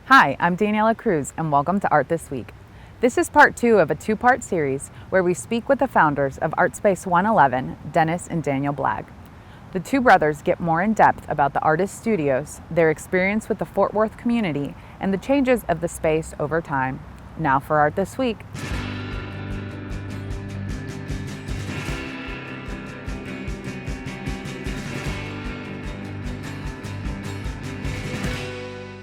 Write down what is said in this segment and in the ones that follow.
Hi, I'm Daniela Cruz, and welcome to Art This Week. This is part 2 of a 2-part series where we speak with the founders of Artspace111, Dennis and Daniel Blagg. The two brothers get more in depth about the artist studios, their experience with the Fort Worth community, and the changes of the space over time. Now for Art This Week.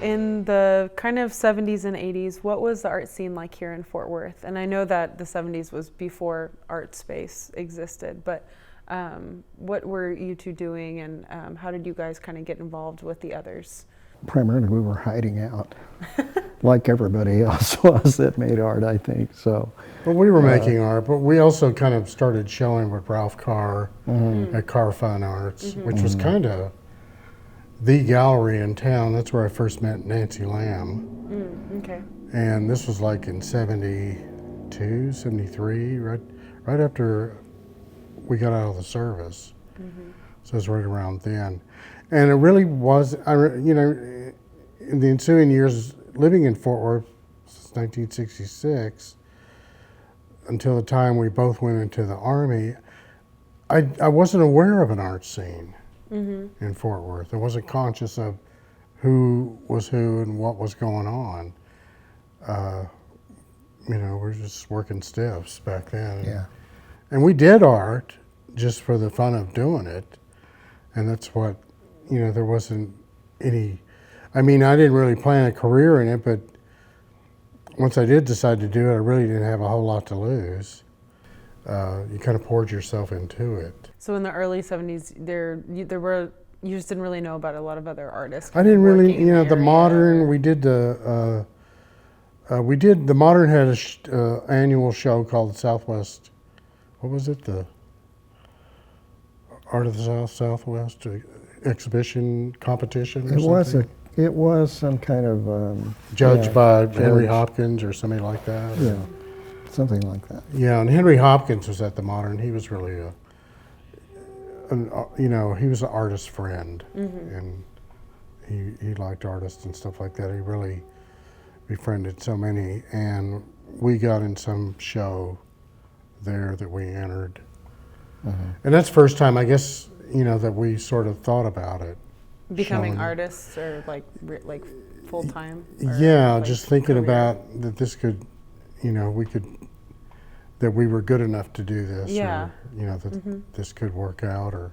In the kind of 70s and 80s, what was the art scene like here in Fort Worth? And I know that the 70s was before Artspace existed, but what were you two doing, and how did you guys kind of get involved with the others? Primarily we were hiding out, like everybody else was that made art, I think. So, But we were making art, but we also kind of started showing with Ralph Carr at Carr Fine Arts, which was kind of the gallery in town. That's where I first met Nancy Lamb. Okay. And this was like in 72, 73, right after we got out of the service. So it was right around then. And it really was, in the ensuing years, living in Fort Worth since 1966, until the time we both went into the Army, I wasn't aware of an art scene in Fort Worth. I wasn't conscious of who was who and what was going on. We were just working stiffs back then. yeah. And we did art just for the fun of doing it. And that's what, there wasn't any, I didn't really plan a career in it, but once I did decide to do it, I really didn't have a whole lot to lose. You kind of poured yourself into it. So in the early 70s, you just didn't really know about a lot of other artists. I didn't really, working in the area, modern, or- the modern had a annual show called Southwest, what was it? The Art of the Southwest exhibition competition or something? It was some kind of Judged by Henry judge. Hopkins or somebody like that. Yeah, something like that. Yeah, and Henry Hopkins was at the Modern. He was really he was an artist friend, and he liked artists and stuff like that. He really befriended so many, and we got in some show there that we entered. And that's the first time, I guess, that we sort of thought about it. becoming showing- artists, or like full time. Yeah, just thinking about that this could, that we were good enough to do this, Yeah. or, that this could work out or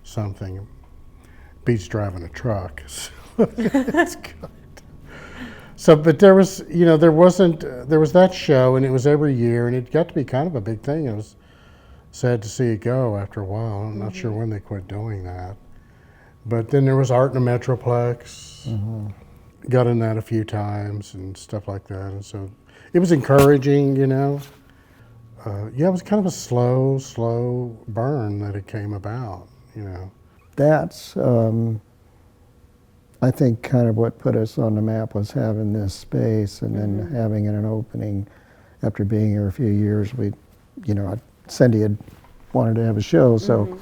something. Beats driving a truck. So it's good. So, but there was, there was that show, and it was every year, and it got to be kind of a big thing. It was sad to see it go after a while. I'm not sure when they quit doing that. But then there was Art in the Metroplex. Got in that a few times and stuff like that. And so it was encouraging, it was kind of a slow burn that it came about, That's, I think, kind of what put us on the map was having this space and then having an opening. After being here a few years, Cindy had wanted to have a show, so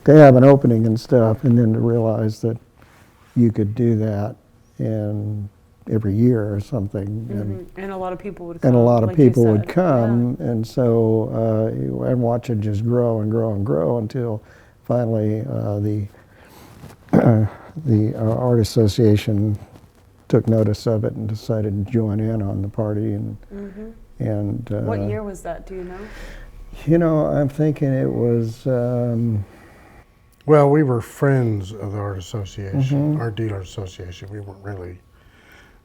to have an opening and stuff, and then to realize that you could do that in every year or something. And a lot of people would come. And a lot of like you people would said. come, and so and watch it just grow and grow and grow until finally the Art Association took notice of it and decided to join in on the party. And What year was that? Do you know? I'm thinking it was. Well, we were friends of the Art Association, Art Dealer Association. We weren't really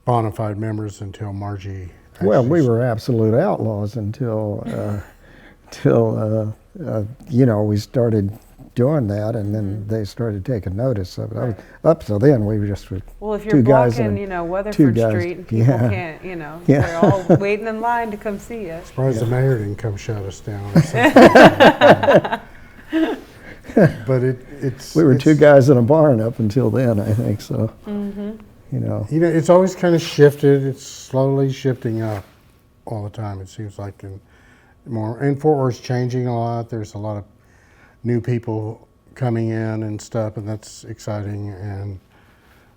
bona fide members until Margie. Well, actually we were absolute outlaws until we started doing that, and then they started taking notice of it. Up till then, we were just Well, if two you're guys blocking, and Weatherford guys. Street, and people Yeah. can't, Yeah. they're all waiting in line to come see you. surprised the mayor didn't come shut us down or something. But it's we were it's, two guys in a barn up until then, I think. So, It's always kind of shifted. It's slowly shifting up all the time. It seems like, and Fort Worth's changing a lot. There's a lot of new people coming in and stuff, and that's exciting. And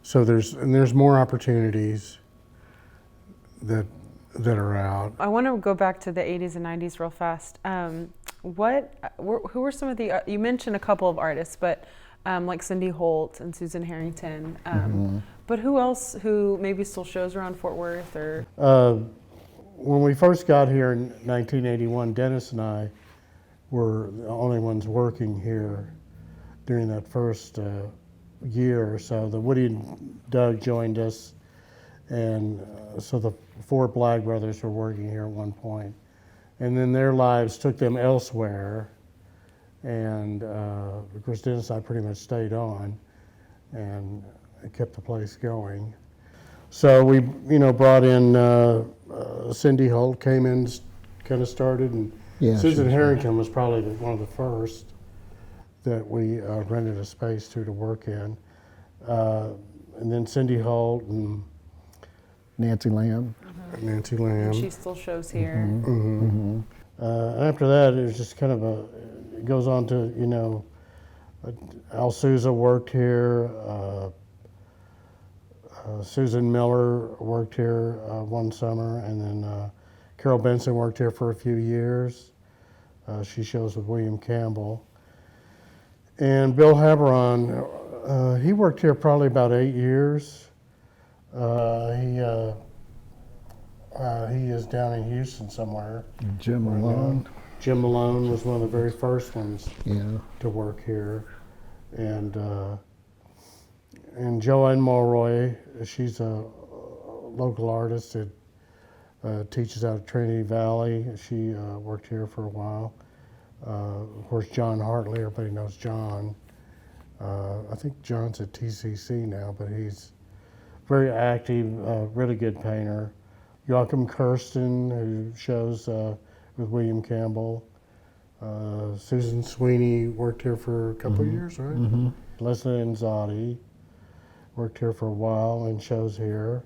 so there's more opportunities. that are out. I want to go back to the 80s and 90s real fast. Who were some of the, you mentioned a couple of artists, but like Cindy Holt and Susan Harrington, but who else who maybe still shows around Fort Worth or? When we first got here in 1981, Dennis and I were the only ones working here during that first year or so. The Woody and Doug joined us, and so the four Blagg brothers were working here at one point. And then their lives took them elsewhere, and of course Dennis and I pretty much stayed on and kept the place going. So we, brought in Cindy Holt, came in, kind of started, and Susan Harrington was probably one of the first that we rented a space to work in. And then Cindy Holt and Nancy Lamb. Nancy Lamb. She still shows here. After that, it was just kind of it goes on to, Al Souza worked here. Susan Miller worked here one summer, and then Carol Benson worked here for a few years. She shows with William Campbell. And Bill Haberon, he worked here probably about 8 years. He is down in Houston somewhere. Jim Malone. Jim Malone was one of the very first ones to work here. And Joanne Mulroy, she's a local artist that teaches out at Trinity Valley. She worked here for a while. Of course, John Hartley, everybody knows John. I think John's at TCC now, but he's very active, really good painter. Joachim Kirsten, who shows with William Campbell. Susan Sweeney worked here for a couple of years, right? Leslie Anzotti worked here for a while and shows here.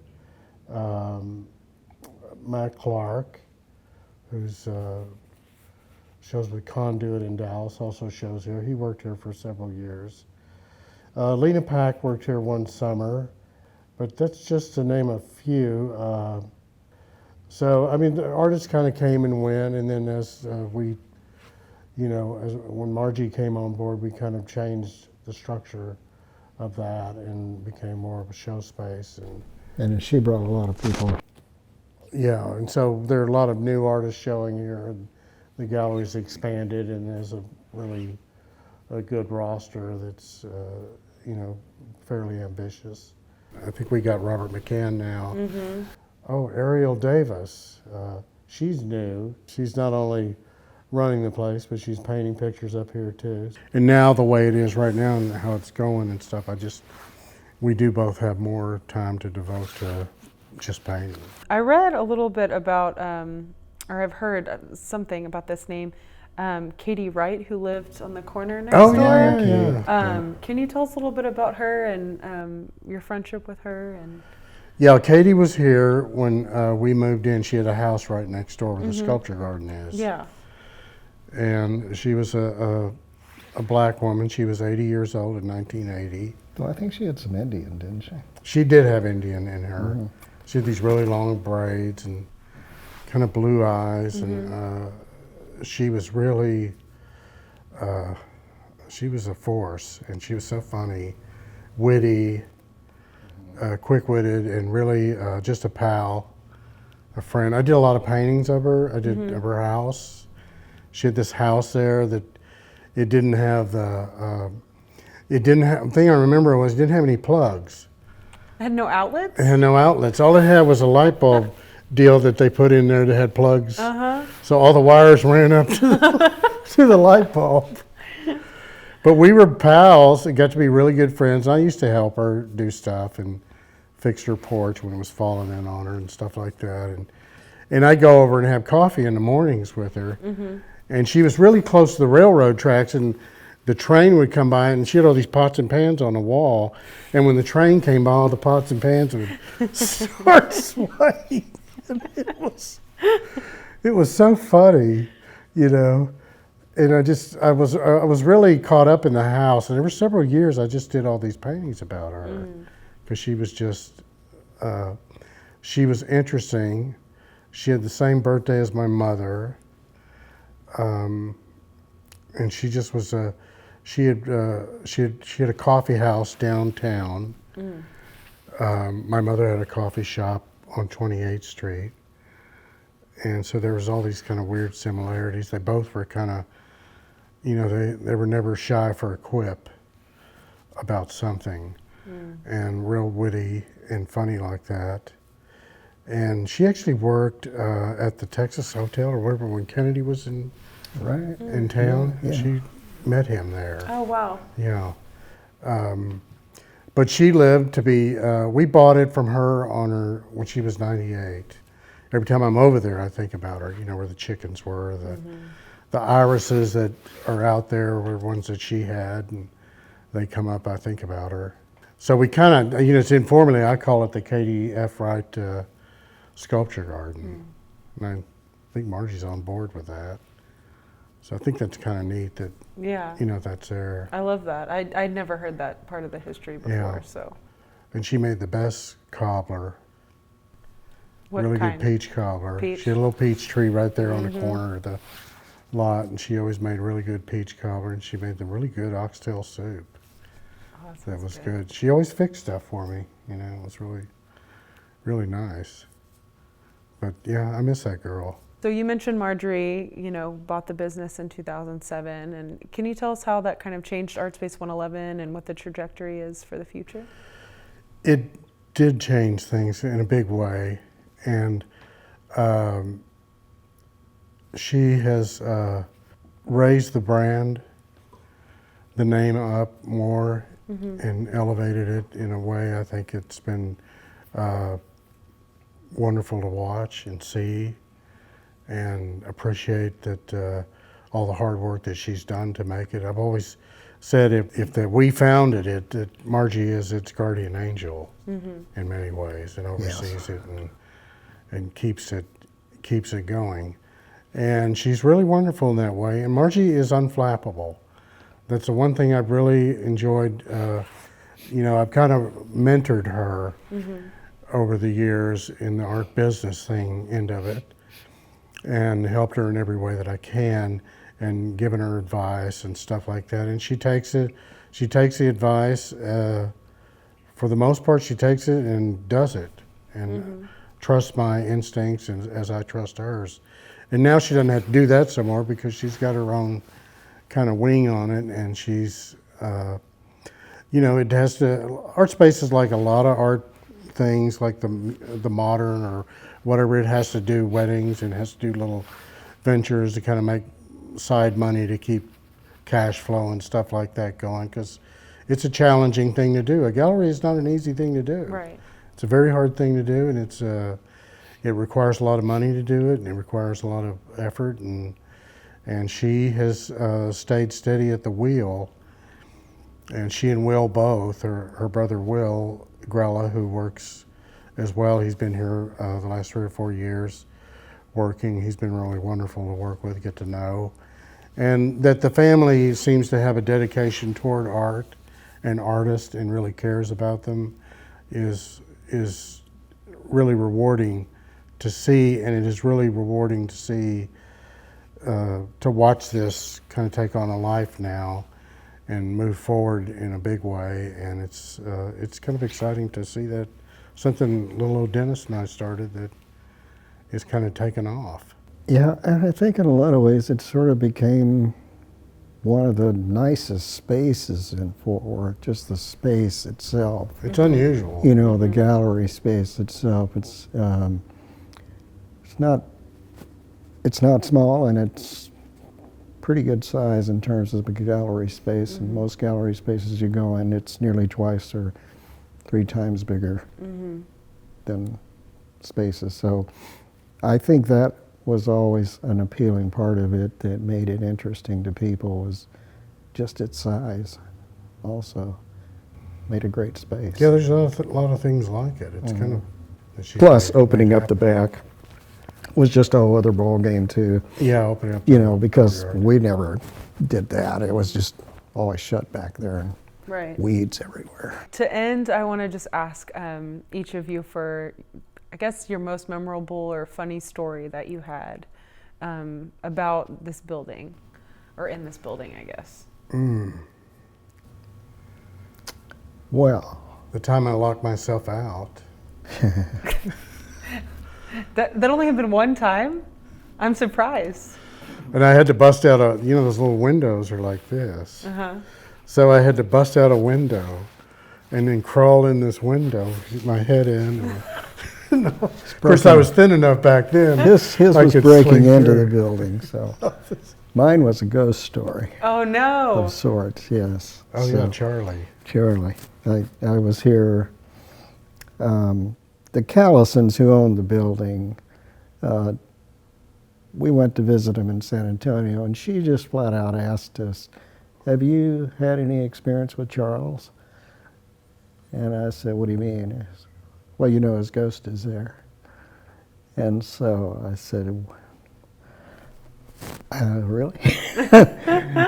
Matt Clark, who's shows with Conduit in Dallas, also shows here. He worked here for several years. Lena Pack worked here one summer, but that's just to name a few. So, I mean, the artists kind of came and went, and then as when Margie came on board, we kind of changed the structure of that and became more of a show space. And she brought a lot of people. Yeah, and so there are a lot of new artists showing here. And the gallery's expanded, and there's a really good roster that's, fairly ambitious. I think we got Robert McCann now. Oh, Ariel Davis. She's new. She's not only running the place, but she's painting pictures up here too. And now the way it is right now and how it's going and stuff, we do both have more time to devote to just painting. I read a little bit about, or I've heard something about this name, Katie Wright, who lived on the corner next door. Yeah. Can you tell us a little bit about her and your friendship with her? Yeah, Katie was here when we moved in. She had a house right next door where the sculpture garden is. Yeah. And she was a black woman. She was 80 years old in 1980. Well, I think she had some Indian, didn't she? She did have Indian in her. She had these really long braids and kind of blue eyes. And she was really, she was a force. And she was so funny, witty, quick-witted, and really just a pal, a friend. I did a lot of paintings of her. I did of her house. She had this house there that it didn't have the, the thing I remember was it didn't have any plugs. It had no outlets? It had no outlets. All it had was a light bulb deal that they put in there that had plugs. So all the wires ran up to the light bulb. But we were pals and got to be really good friends. I used to help her do stuff and fix her porch when it was falling in on her and stuff like that. And I'd go over and have coffee in the mornings with her. And she was really close to the railroad tracks, and the train would come by, and she had all these pots and pans on the wall. And when the train came by, all the pots and pans would start swaying. It was so funny, And I was really caught up in the house, and there were several years I just did all these paintings about her because she was just she was interesting. She had the same birthday as my mother, and she just was a. She had a coffee house downtown. My mother had a coffee shop on 28th Street, and so there was all these kind of weird similarities. They both were kind of, you know, they were never shy for a quip about something, and real witty and funny like that. And she actually worked at the Texas Hotel or whatever when Kennedy was in town. Yeah. She met him there. Oh, wow. Yeah. But she lived to be, we bought it from her when she was 98. Every time I'm over there, I think about her, you know, where the chickens were, the irises that are out there were ones that she had, and they come up, I think about her. So we kind of, you know, it's informally, I call it the Katie F. Wright Sculpture Garden. And I think Margie's on board with that. So I think that's kind of neat that, Yeah. you know, that's there. I love that. I'd never heard that part of the history before. Yeah. So And she made the best cobbler. what Really kind? good peach cobbler. Peach? She had a little peach tree right there on the corner of the lot, and she always made really good peach cobbler, and she made the really good oxtail soup. Oh, That sounds was good. She always fixed stuff for me, you know, it was really, really nice. But yeah, I miss that girl. So you mentioned Marjorie, you know, bought the business in 2007, and can you tell us how that kind of changed Artspace 111 and what the trajectory is for the future? It did change things in a big way, and she has raised the brand, the name up more, and elevated it in a way I think it's been wonderful to watch and see and appreciate that all the hard work that she's done to make it. I've always said if that we founded it, that Margie is its guardian angel in many ways and oversees it and keeps it going. And she's really wonderful in that way. And Margie is unflappable. That's the one thing I've really enjoyed. You know, I've kind of mentored her over the years in the art business end of it, and helped her in every way that I can, and given her advice and stuff like that. And she takes it. She takes the advice. For the most part, she takes it and does it, and trusts my instincts as I trust hers. And now she doesn't have to do that so more because she's got her own kind of wing on it, and she's, you know, it has to. Artspace is like a lot of art things, like the modern or whatever. It has to do weddings and has to do little ventures to kind of make side money to keep cash flow and stuff like that going, because it's a challenging thing to do. A gallery is not an easy thing to do. Right. It's a very hard thing to do, and it requires a lot of money to do it, and it requires a lot of effort, and she has stayed steady at the wheel. And she and Will both, her brother Will Grella, who works as well, he's been here the last 3 or 4 years working. He's been really wonderful to work with, get to know. And that the family seems to have a dedication toward art and artists and really cares about them is really rewarding to see, and it is really rewarding to see, to watch this kind of take on a life now and move forward in a big way. And it's kind of exciting to see that something little old Dennis and I started that is kind of taken off. Yeah, and I think in a lot of ways it sort of became one of the nicest spaces in Fort Worth, just the space itself. It's unusual. You know, the gallery space itself. It's not small, and it's pretty good size in terms of the gallery space. And most gallery spaces you go in, it's nearly twice or 3 times bigger than spaces. So I think that was always an appealing part of it that made it interesting to people, was just its size also made a great space. Yeah, there's a lot of things like it. It's kind of... Plus, opening up the back was just a whole other ball game too. Yeah, opening up. You know, because we never did that. It was just always shut back there and Right. weeds everywhere. To end, I want to just ask each of you for I guess, your most memorable or funny story that you had about this building, or in this building, I guess? Well, The time I locked myself out. That only had been one time? I'm surprised. And I had to bust out those little windows are like this. Uh-huh. So I had to bust out a window and then crawl in this window, get my head in. And of course, I was thin enough back then. his I was could breaking slink into the through. building, so mine was a ghost story Oh, no. of sorts. Yes. Oh, So, yeah, Charlie. Charlie. I was here. The Callisons, who owned the building, we went to visit them in San Antonio, and she just flat out asked us, "Have you had any experience with Charles?" And I said, "What do you mean?" He said, "Well, you know his ghost is there." And so I said, "Really?"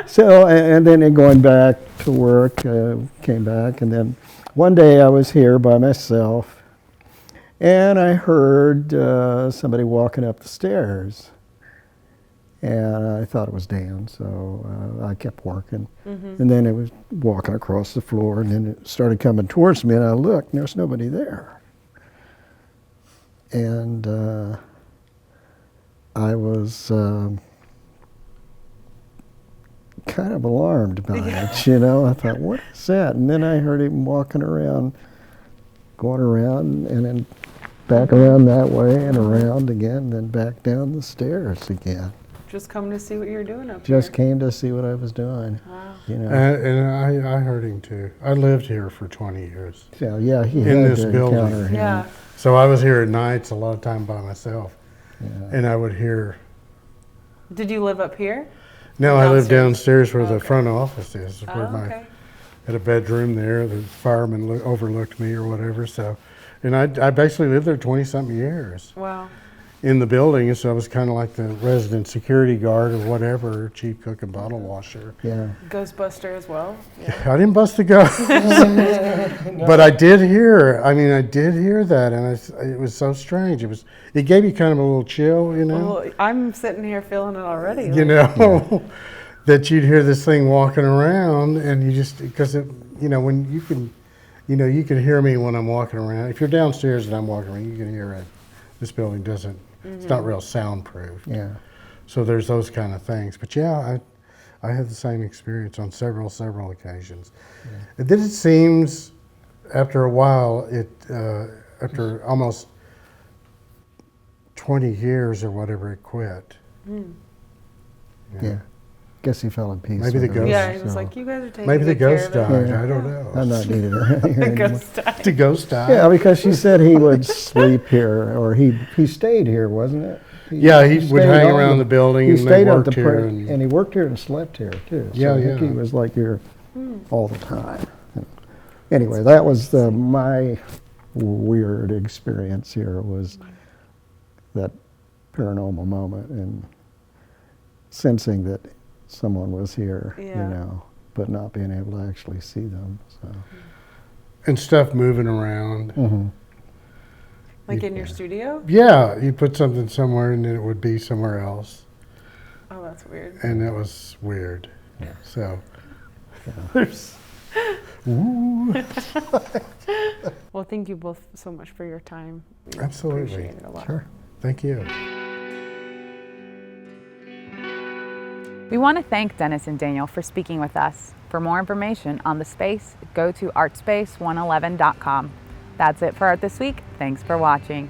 So, and then going back to work, came back, and then one day I was here by myself, and I heard somebody walking up the stairs. And I thought it was Dan, so I kept working. And then it was walking across the floor, and then it started coming towards me, and I looked, and there's nobody there. And I was kind of alarmed by it, you know. I thought, what is that? And then I heard him walking around, going around, and then back around that way, and around again, and then back down the stairs again. Just come to see what you're doing up Just here. came to see what I was doing. Wow. You know. And I heard him too. I lived here for 20 years. So yeah, he in had this to building. encounter him. Yeah. So I was here at nights a lot of time by myself. Yeah. And I would hear. Did you live up here? No, I lived Downstairs? downstairs where the Okay. front office is. Where Oh, okay. had a bedroom there. The fireman overlooked me or whatever. So, and I basically lived there 20-something years Wow. in the building. So I was kind of like the resident security guard or whatever, chief cook and bottle washer. Yeah. Ghostbuster as well? Yeah. I didn't bust the ghost, but I did hear. I mean, I did hear that, and it was so strange. It gave you kind of a little chill, you know. Well, I'm sitting here feeling it already. You know, that you'd hear this thing walking around, and you just because when you can, you can hear me when I'm walking around. If you're downstairs and I'm walking around, you can hear it. This building doesn't. It's not real soundproof. Yeah. So there's those kind of things. But yeah, I had the same experience on several occasions. Yeah. And then it seems, after a while, after almost 20 years or whatever, it quit. Yeah. Guess he fell in peace. Maybe the with it, ghost- Yeah, he was so- like, you guys are taking Maybe the good care ghost of it." died. Yeah. I don't know. I'm not needed around here The anymore. ghost died. The ghost died. Yeah, because she said he would sleep here, or he stayed here, wasn't it? Yeah, he would stayed hang on around the building He and stayed they at worked the here. and he worked here and slept here too. So Yeah, I think yeah. he was like here all the time. Anyway, that was my weird experience here, was that paranormal moment and sensing that someone was here, Yeah. but not being able to actually see them. So. And stuff moving around. Mhm. Like in your studio? Yeah, you put something somewhere and then it would be somewhere else. Oh, that's weird. And that was weird. Yeah. So there's. Ooh. Well, thank you both so much for your time. We Absolutely. appreciate it a lot. Sure. Thank you. We want to thank Dennis and Daniel for speaking with us. For more information on the space, go to Artspace111.com. That's it for Art This Week. Thanks for watching.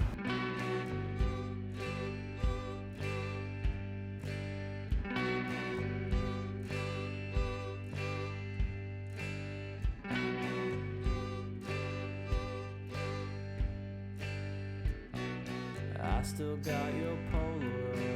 I still got your Polaroid.